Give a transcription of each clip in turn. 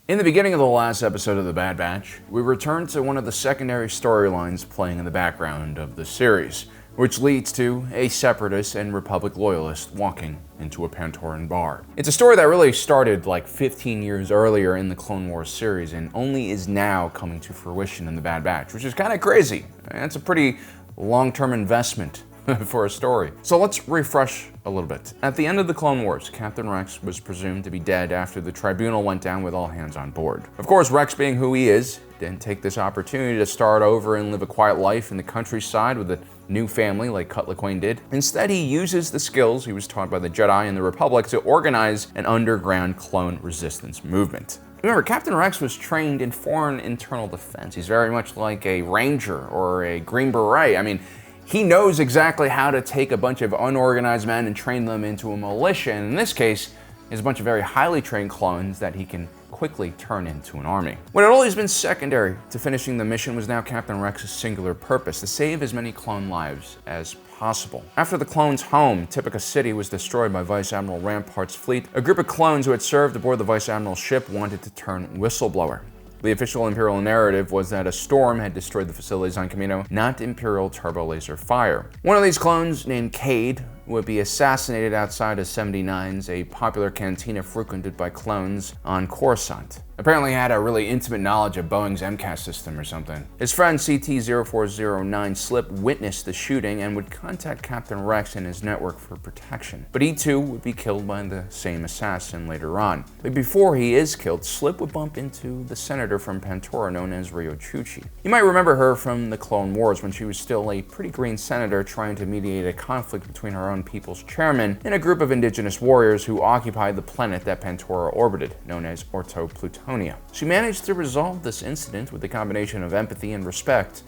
In the beginning of the last episode of The Bad Batch, we returned to one of the secondary storylines playing in the background of the series, which leads to a Separatist and Republic loyalist walking into a Pantoran bar. It's a story that really started like 15 years earlier in the Clone Wars series and only is now coming to fruition in The Bad Batch, which is kind of crazy. That's a pretty long-term investment for a story. So let's refresh a little bit. At the end of the Clone Wars, Captain Rex was presumed to be dead after the tribunal went down with all hands on board. Of course, Rex, being who he is, didn't take this opportunity to start over and live a quiet life in the countryside with a new family like Cut Lawquane did. Instead, he uses the skills he was taught by the Jedi and the Republic to organize an underground clone resistance movement. Remember, Captain Rex was trained in foreign internal defense. He's very much like a Ranger or a Green Beret. I mean, he knows exactly how to take a bunch of unorganized men and train them into a militia, and in this case, is a bunch of very highly trained clones that he can quickly turn into an army. What had always been secondary to finishing the mission was now Captain Rex's singular purpose, to save as many clone lives as possible. After the clones' home, Tipica City, was destroyed by Vice Admiral Rampart's fleet, a group of clones who had served aboard the Vice Admiral's ship wanted to turn whistleblower. The official Imperial narrative was that a storm had destroyed the facilities on Kamino, not Imperial turbo laser fire. One of these clones, named Cade, would be assassinated outside of 79's, a popular cantina frequented by clones on Coruscant. Apparently he had a really intimate knowledge of Boeing's MCAS system or something. His friend CT-0409 Slip witnessed the shooting and would contact Captain Rex and his network for protection. But he too would be killed by the same assassin later on. But before he is killed, Slip would bump into the senator from Pantora known as Riyo Chuchi. You might remember her from the Clone Wars when she was still a pretty green senator trying to mediate a conflict between her own people's chairman and a group of indigenous warriors who occupied the planet that Pantora orbited, known as Orto Plutonia. She managed to resolve this incident with a combination of empathy and respect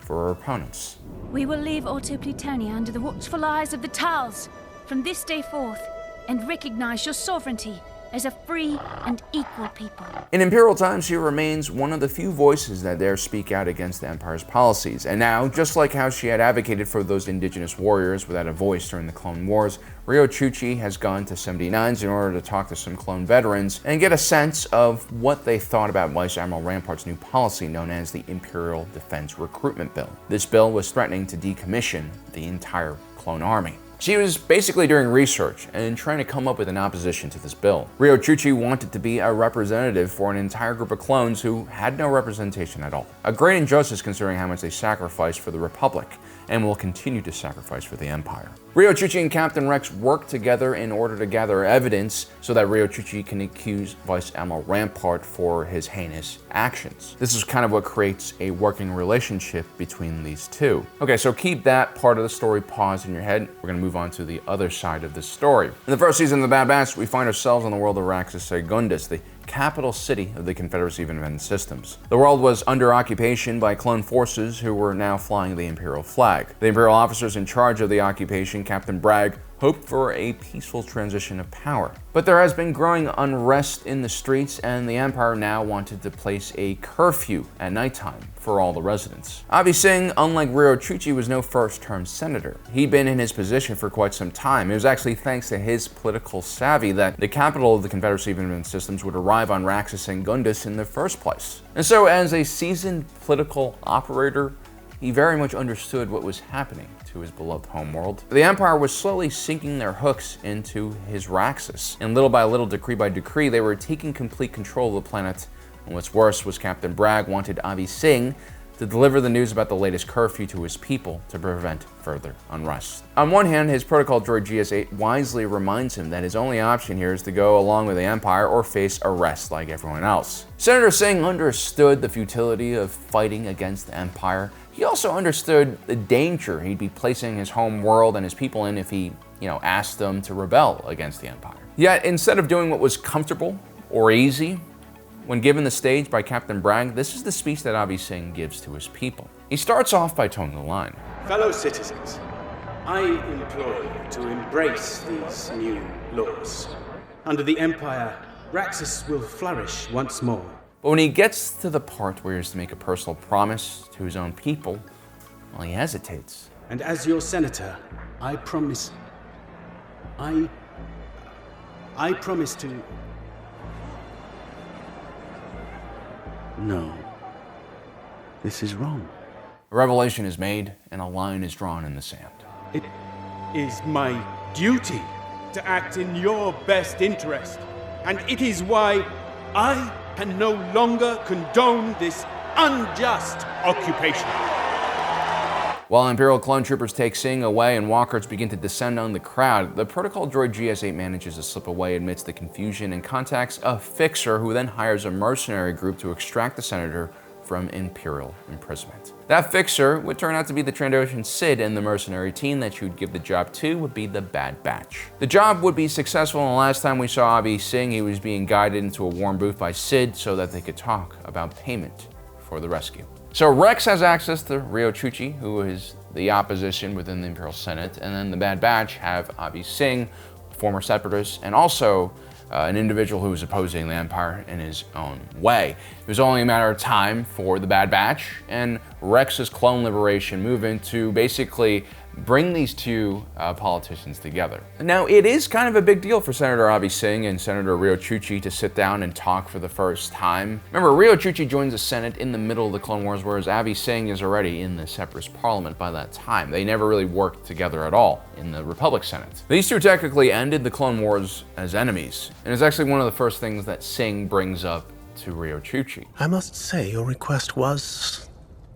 for her opponents. We will leave Orto Plutonia under the watchful eyes of the Tals from this day forth and recognize your sovereignty as a free and equal people. In Imperial times, she remains one of the few voices that dare speak out against the Empire's policies. And now, just like how she had advocated for those indigenous warriors without a voice during the Clone Wars, Riyo Chuchi has gone to 79's in order to talk to some clone veterans and get a sense of what they thought about Vice Admiral Rampart's new policy known as the Imperial Defense Recruitment Bill. This bill was threatening to decommission the entire clone army. She was basically doing research and trying to come up with an opposition to this bill. Riyo Chuchi wanted to be a representative for an entire group of clones who had no representation at all. A great injustice considering how much they sacrificed for the Republic and will continue to sacrifice for the Empire. Riyo Chuchi and Captain Rex work together in order to gather evidence so that Riyo Chuchi can accuse Vice Admiral Rampart for his heinous actions. This is kind of what creates a working relationship between these two. Okay, so keep that part of the story paused in your head. We're gonna move on to the other side of this story. In the first season of The Bad Batch, we find ourselves on the world of Raxus Senator, the capital city of the Confederacy of Independent Systems. The world was under occupation by clone forces who were now flying the Imperial flag. The Imperial officers in charge of the occupation, Captain Bragg, hoped for a peaceful transition of power. But there has been growing unrest in the streets, and the Empire now wanted to place a curfew at nighttime for all the residents. Avi Singh, unlike Riyo Chuchi, was no first-term senator. He'd been in his position for quite some time. It was actually thanks to his political savvy that the capital of the Confederacy of Independent Systems would arrive on Raxus Senator in the first place. And so, as a seasoned political operator, he very much understood what was happening to his beloved homeworld. The Empire was slowly sinking their hooks into his Raxus, and little by little, decree by decree, they were taking complete control of the planet. And what's worse was Captain Bragg wanted Avi Singh to deliver the news about the latest curfew to his people to prevent further unrest. On one hand, his protocol droid GS-8 wisely reminds him that his only option here is to go along with the Empire or face arrest like everyone else. Senator Singh understood the futility of fighting against the Empire. He also understood the danger he'd be placing his home world and his people in if he, asked them to rebel against the Empire. Yet, instead of doing what was comfortable or easy, when given the stage by Captain Bragg, this is the speech that Avi Singh gives to his people. He starts off by towing the line. Fellow citizens, I implore you to embrace these new laws. Under the Empire, Raxus will flourish once more. But when he gets to the part where he has to make a personal promise to his own people, well, he hesitates. And as your senator, I promise to... No. This is wrong. A revelation is made, and a line is drawn in the sand. It is my duty to act in your best interest, and it is why I can no longer condone this unjust occupation. While Imperial clone troopers take Singh away and walkers begin to descend on the crowd, the protocol droid GS-8 manages to slip away amidst the confusion and contacts a fixer who then hires a mercenary group to extract the senator from Imperial imprisonment. That fixer would turn out to be the Trandoshan Sid, and the mercenary team that she would give the job to would be the Bad Batch. The job would be successful, and the last time we saw Avi Singh, he was being guided into a warm booth by Sid so that they could talk about payment for the rescue. So Rex has access to Riyo Chuchi, who is the opposition within the Imperial Senate, and then the Bad Batch have Avi Singh, former Separatist, and also an individual who was opposing the Empire in his own way. It was only a matter of time for the Bad Batch and Rex's clone liberation movement to basically bring these two politicians together. Now, it is kind of a big deal for Senator Avi Singh and Senator Riyo Chuchi to sit down and talk for the first time. Remember, Riyo Chuchi joins the Senate in the middle of the Clone Wars, whereas Avi Singh is already in the Separatist Parliament by that time. They never really worked together at all in the Republic Senate. These two technically ended the Clone Wars as enemies, and it's actually one of the first things that Singh brings up to Riyo Chuchi. I must say, your request was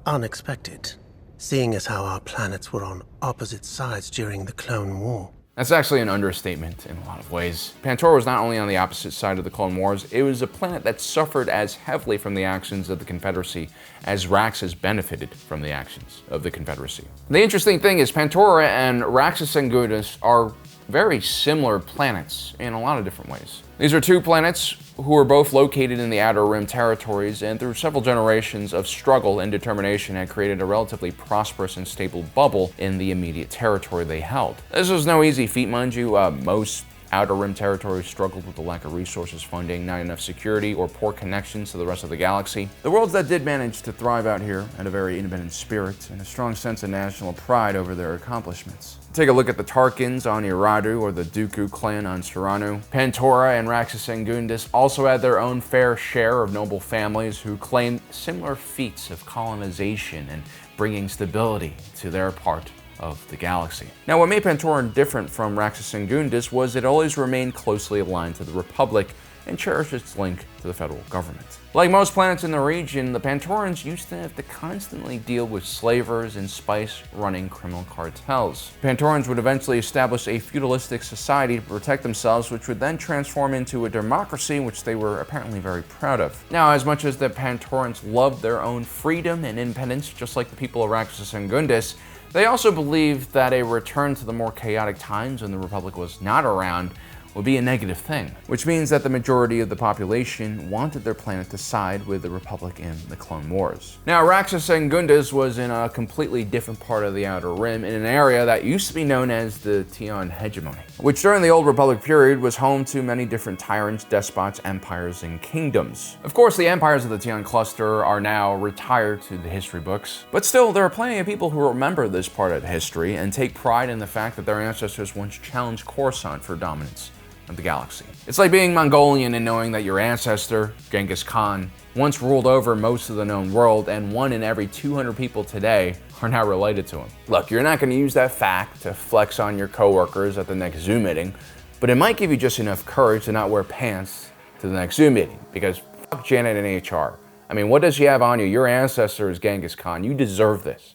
unexpected, seeing as how our planets were on opposite sides during the Clone War. That's actually an understatement in a lot of ways. Pantora was not only on the opposite side of the Clone Wars, it was a planet that suffered as heavily from the actions of the Confederacy as Raxus benefited from the actions of the Confederacy. The interesting thing is Pantora and Raxus Senator are very similar planets in a lot of different ways. These are two planets who are both located in the Outer Rim territories, and through several generations of struggle and determination had created a relatively prosperous and stable bubble in the immediate territory they held. This was no easy feat, mind you. Most Outer Rim territories struggled with the lack of resources, funding, not enough security, or poor connections to the rest of the galaxy. The worlds that did manage to thrive out here had a very independent spirit and a strong sense of national pride over their accomplishments. Take a look at the Tarkins on Iradu or the Dooku clan on Serrano. Pantora and Raxus Senator also had their own fair share of noble families who claimed similar feats of colonization and bringing stability to their part of the galaxy. Now, what made Pantora different from Raxus Senator was it always remained closely aligned to the Republic and cherished its link to the federal government. Like most planets in the region, the Pantorans used to have to constantly deal with slavers and spice-running criminal cartels. Pantorans would eventually establish a feudalistic society to protect themselves, which would then transform into a democracy, which they were apparently very proud of. Now, as much as the Pantorans loved their own freedom and independence, just like the people of Raxus Senator, they also believed that a return to the more chaotic times when the Republic was not around would be a negative thing, which means that the majority of the population wanted their planet to side with the Republic in the Clone Wars. Now, Raxus Senator was in a completely different part of the Outer Rim, in an area that used to be known as the Tion hegemony, which during the Old Republic period was home to many different tyrants, despots, empires, and kingdoms. Of course, the empires of the Tion cluster are now retired to the history books, but still, there are plenty of people who remember this part of history and take pride in the fact that their ancestors once challenged Coruscant for dominance of the galaxy. It's like being Mongolian and knowing that your ancestor, Genghis Khan, once ruled over most of the known world, and 1 in every 200 people today are now related to him. Look, you're not going to use that fact to flex on your coworkers at the next Zoom meeting, but it might give you just enough courage to not wear pants to the next Zoom meeting, because fuck Janet and HR. I mean, what does she have on you? Your ancestor is Genghis Khan. You deserve this.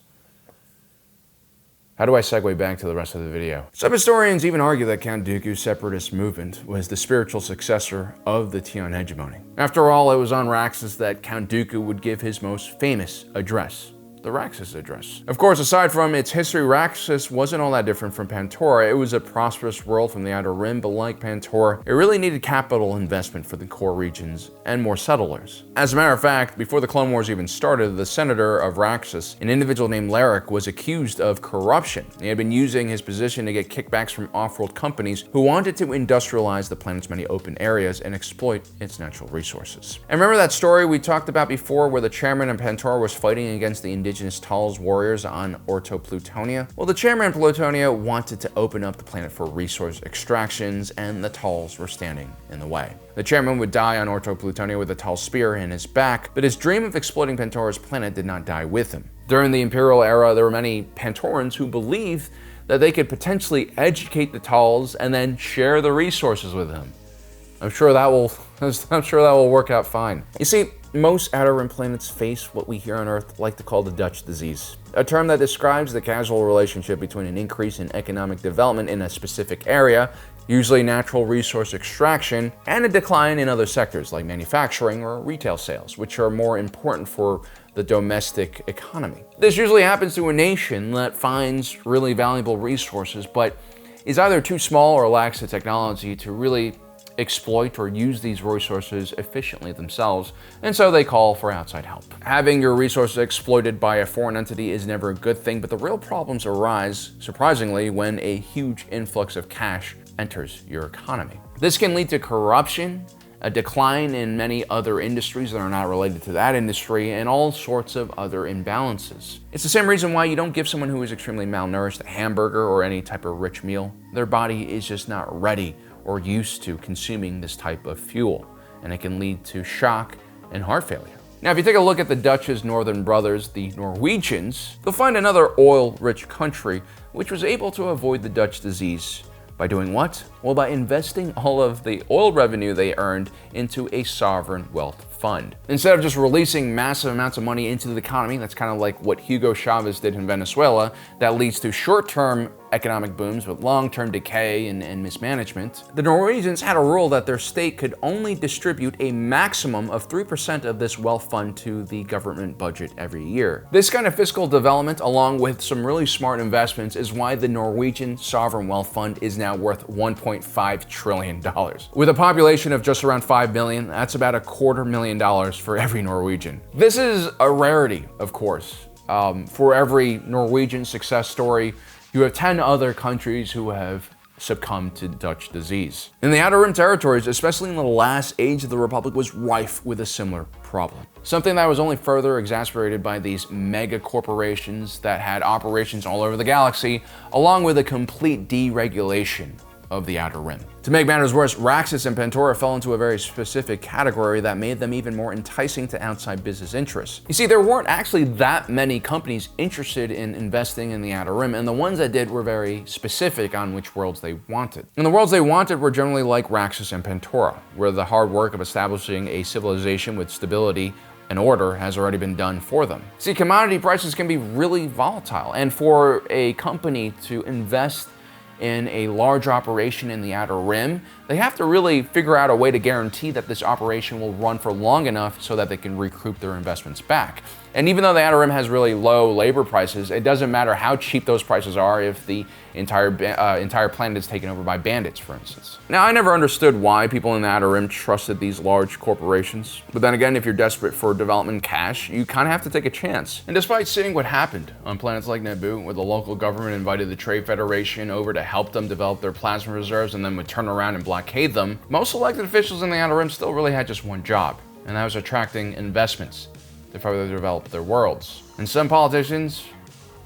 How do I segue back to the rest of the video? Some historians even argue that Count Dooku's separatist movement was the spiritual successor of the Tion hegemony. After all, it was on Raxus that Count Dooku would give his most famous address, the Raxus Address. Of course, aside from its history, Raxus wasn't all that different from Pantora. It was a prosperous world from the Outer Rim, but like Pantora, it really needed capital investment for the core regions and more settlers. As a matter of fact, before the Clone Wars even started, the senator of Raxus, an individual named Larrick, was accused of corruption. He had been using his position to get kickbacks from off-world companies who wanted to industrialize the planet's many open areas and exploit its natural resources. And remember that story we talked about before where the chairman of Pantora was fighting against the indigenous indigenous Tals warriors on Orto Plutonia? Well, the chairman of Plutonia wanted to open up the planet for resource extractions, and the Tals were standing in the way. The chairman would die on Orto Plutonia with a Tal spear in his back, but his dream of exploiting Pantora's planet did not die with him. During the Imperial era, there were many Pantorans who believed that they could potentially educate the Tals and then share the resources with them. I'm sure that will work out fine. You see, most outer rim planets face what we here on Earth like to call the Dutch disease, a term that describes the causal relationship between an increase in economic development in a specific area, usually natural resource extraction, and a decline in other sectors like manufacturing or retail sales, which are more important for the domestic economy. This usually happens to a nation that finds really valuable resources, but is either too small or lacks the technology to really exploit or use these resources efficiently themselves, and so they call for outside help. Having your resources exploited by a foreign entity is never a good thing, but the real problems arise, surprisingly, when a huge influx of cash enters your economy. This can lead to corruption, a decline in many other industries that are not related to that industry, and all sorts of other imbalances. It's the same reason why you don't give someone who is extremely malnourished a hamburger or any type of rich meal. Their body is just not ready or used to consuming this type of fuel, and it can lead to shock and heart failure. Now, if you take a look at the Dutch's northern brothers, the Norwegians, they'll find another oil-rich country which was able to avoid the Dutch disease. By doing what? Well, by investing all of the oil revenue they earned into a sovereign wealth fund. Instead of just releasing massive amounts of money into the economy, that's kind of like what Hugo Chavez did in Venezuela, that leads to short-term economic booms with long-term decay and mismanagement. The Norwegians had a rule that their state could only distribute a maximum of 3% of this wealth fund to the government budget every year. This kind of fiscal development, along with some really smart investments, is why the Norwegian Sovereign Wealth Fund is now worth $1.5 trillion. With a population of just around 5 million, that's about $250,000 for every Norwegian. This is a rarity, of course. For every Norwegian success story, you have 10 other countries who have succumbed to Dutch disease. In the Outer Rim territories, especially in the last age of the Republic, was rife with a similar problem. Something that was only further exacerbated by these mega corporations that had operations all over the galaxy, along with a complete deregulation of the Outer Rim. To make matters worse, Raxus and Pantora fell into a very specific category that made them even more enticing to outside business interests. You see, there weren't actually that many companies interested in investing in the Outer Rim, and the ones that did were very specific on which worlds they wanted. And the worlds they wanted were generally like Raxus and Pantora, where the hard work of establishing a civilization with stability and order has already been done for them. See, commodity prices can be really volatile, and for a company to invest in a large operation in the Outer Rim, they have to really figure out a way to guarantee that this operation will run for long enough so that they can recoup their investments back. And even though the Outer Rim has really low labor prices, it doesn't matter how cheap those prices are if the entire planet is taken over by bandits, for instance. Now, I never understood why people in the Outer Rim trusted these large corporations. But then again, if you're desperate for development cash, you kind of have to take a chance. And despite seeing what happened on planets like Naboo, where the local government invited the Trade Federation over to help them develop their plasma reserves and then would turn around and blockade them, most elected officials in the Outer Rim still really had just one job, and that was attracting investments to further develop their worlds. And some politicians,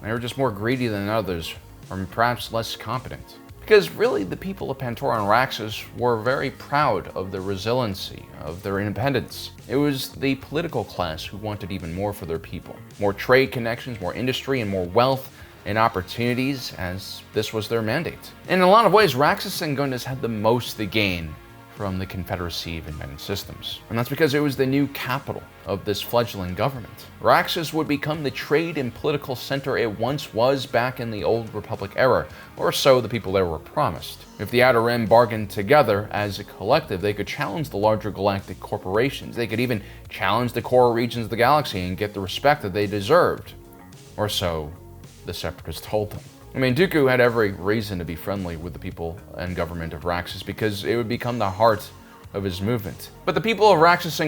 they were just more greedy than others, or perhaps less competent. Because really, the people of Pantora and Raxus were very proud of their resiliency, of their independence. It was the political class who wanted even more for their people. More trade connections, more industry, and more wealth and opportunities, as this was their mandate. And in a lot of ways, Raxus and Gundas had the most to gain from the Confederacy of Invented Systems. And that's because it was the new capital of this fledgling government. Raxus would become the trade and political center it once was back in the old Republic era, or so the people there were promised. If the Outer Rim bargained together as a collective, they could challenge the larger galactic corporations. They could even challenge the core regions of the galaxy and get the respect that they deserved. Or so the Separatists told them. I mean, Dooku had every reason to be friendly with the people and government of Raxus because it would become the heart of his movement. But the people of Raxus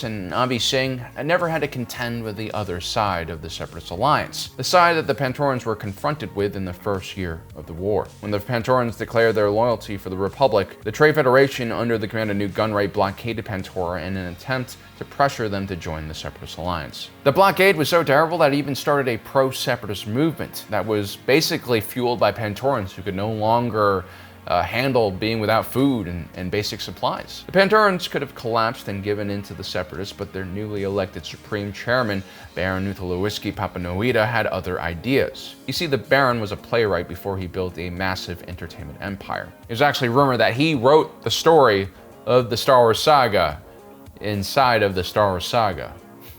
and Avi Singh had never had to contend with the other side of the Separatist alliance, the side that the Pantorans were confronted with in the first year of the war. When the Pantorans declared their loyalty for the Republic, the Trade Federation, under the command of Newt Gunray, blockaded Pantora in an attempt to pressure them to join the Separatist alliance. The blockade was so terrible that it even started a pro-Separatist movement that was basically fueled by Pantorans who could no longer handle being without food and basic supplies. The Pantorans could have collapsed and given in to the Separatists, but their newly elected Supreme Chairman, Baron Nutalowiski Papanoida, had other ideas. You see, the Baron was a playwright before he built a massive entertainment empire. It was actually rumored that he wrote the story of the Star Wars saga inside of the Star Wars saga.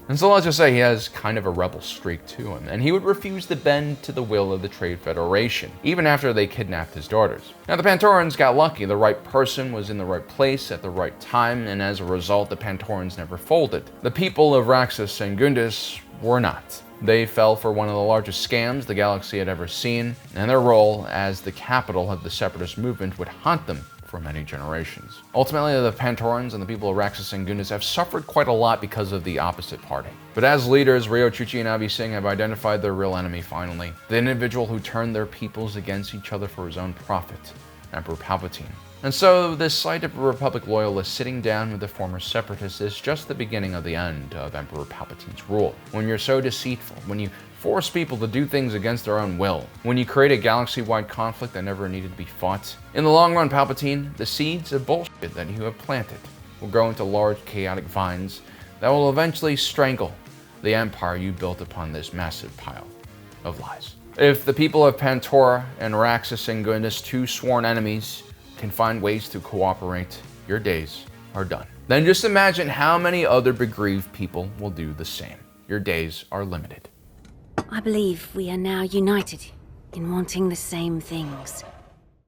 And so let's just say he has kind of a rebel streak to him, and he would refuse to bend to the will of the Trade Federation, even after they kidnapped his daughters. Now, the Pantorans got lucky. The right person was in the right place at the right time, and as a result, the Pantorans never folded. The people of Raxus and Gundis were not. They fell for one of the largest scams the galaxy had ever seen, and their role as the capital of the Separatist movement would haunt them for many generations. Ultimately, the Pantorans and the people of Raxus and Gundis have suffered quite a lot because of the opposite party. But as leaders, Riyo Chuchi and Avi Singh have identified their real enemy finally, the individual who turned their peoples against each other for his own profit, Emperor Palpatine. And so this sight of a Republic loyalist sitting down with the former Separatists is just the beginning of the end of Emperor Palpatine's rule. When you're so deceitful, when you force people to do things against their own will, when you create a galaxy-wide conflict that never needed to be fought, in the long run, Palpatine, the seeds of bullshit that you have planted will grow into large, chaotic vines that will eventually strangle the empire you built upon this massive pile of lies. If the people of Pantora and Raxus and Gundis, two sworn enemies, can find ways to cooperate, your days are done. Then just imagine how many other bereaved people will do the same. Your days are limited. I believe we are now united in wanting the same things.